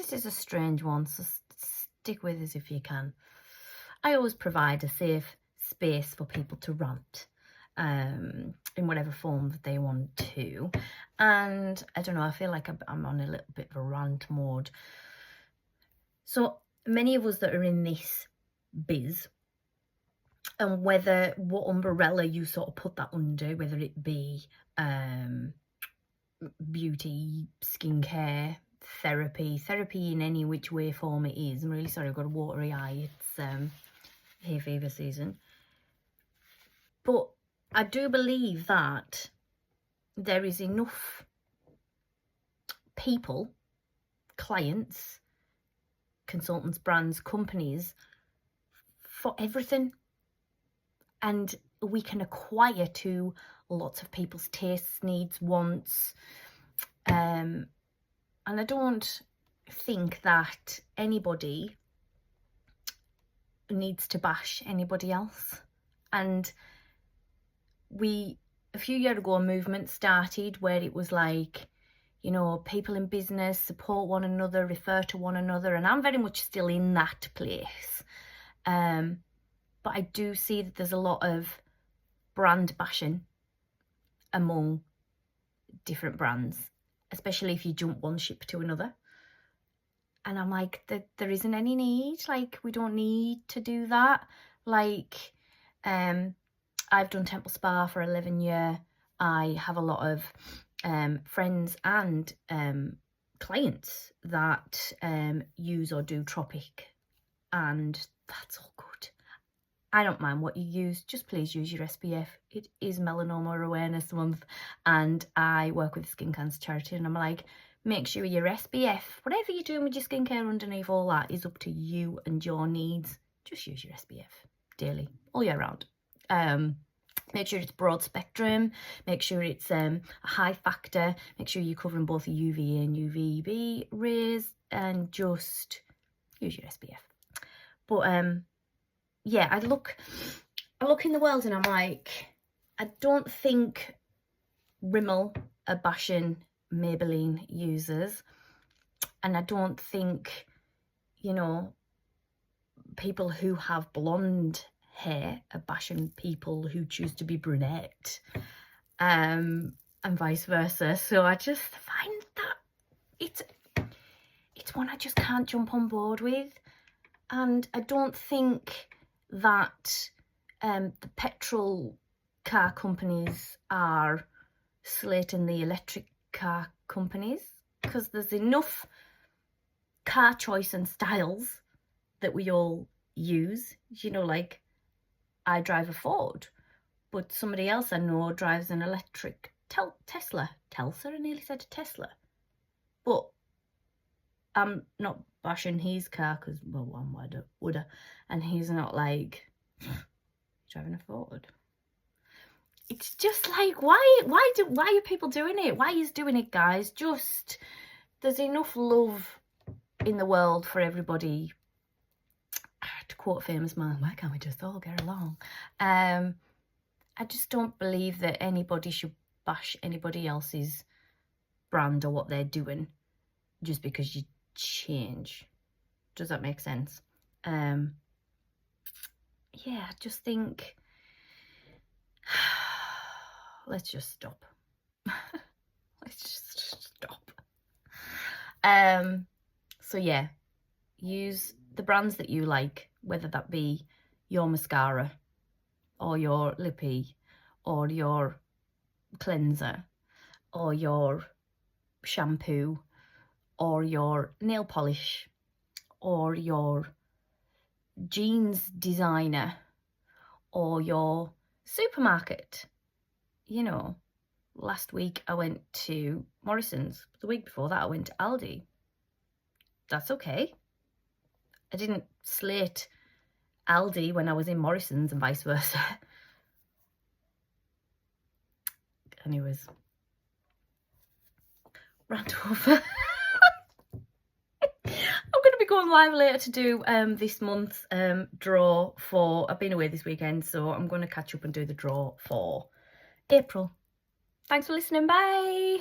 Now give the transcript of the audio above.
This is a strange one, so stick with us if you can. I always provide a safe space for people to rant in whatever form that they want to. And I don't know, I feel like I'm on a little bit of a rant mode. So many of us that are in this biz, and whether what umbrella you sort of put that under, whether it be beauty, skincare, therapy in any which way form it is. I'm really sorry, I've got a watery eye. It's hay fever season. But I do believe that there is enough people, clients, consultants, brands, companies for everything. And we can acquire to lots of people's tastes, needs, wants. And I don't think that anybody needs to bash anybody else. And a few years ago, a movement started where it was like, you know, people in business support one another, refer to one another. And I'm very much still in that place. But I do see that there's a lot of brand bashing among different brands, especially if you jump one ship to another. And I'm like, there isn't any need. Like, we don't need to do that. Like, I've done Temple Spa for 11 years. I have a lot of friends and clients that use or do Tropic, and that's all good. I don't mind what you use, just please use your SPF. It is Melanoma Awareness Month, and I work with Skin Cancer Charity, and I'm like, make sure your SPF, whatever you're doing with your skincare underneath all that, is up to you and your needs. Just use your SPF daily, all year round. Make sure it's broad spectrum, make sure it's a high factor, make sure you're covering both the UVA and UVB rays, and just use your SPF. But yeah, I look in the world and I'm like, I don't think Rimmel are bashing Maybelline users, and I don't think, you know, people who have blonde hair are bashing people who choose to be brunette, and vice versa. So I just find that it's one I just can't jump on board with. And I don't think that the petrol car companies are slating the electric car companies, because there's enough car choice and styles that we all use. You know, like, I drive a Ford, but somebody else I know drives an electric Tesla. I nearly said Tesla. But I'm not bashing his car because, well, one would have, and he's not like driving a Ford. It's just like, why are people doing it? Why is doing it, guys? Just, there's enough love in the world for everybody. To quote a famous man, why can't we just all get along? I just don't believe that anybody should bash anybody else's brand or what they're doing just because you change. Does that make sense? Yeah, I just think let's just stop. Let's just stop. So yeah, use the brands that you like, whether that be your mascara or your lippy or your cleanser or your shampoo or your nail polish or your jeans designer or your supermarket. You know, last week I went to Morrison's. The week before that I went to Aldi. That's okay. I didn't slate Aldi when I was in Morrison's and vice versa. Anyways, rant over. I'm going to be going live later to do this month's draw for, I've been away this weekend, so I'm going to catch up and do the draw for April. Thanks for listening. Bye.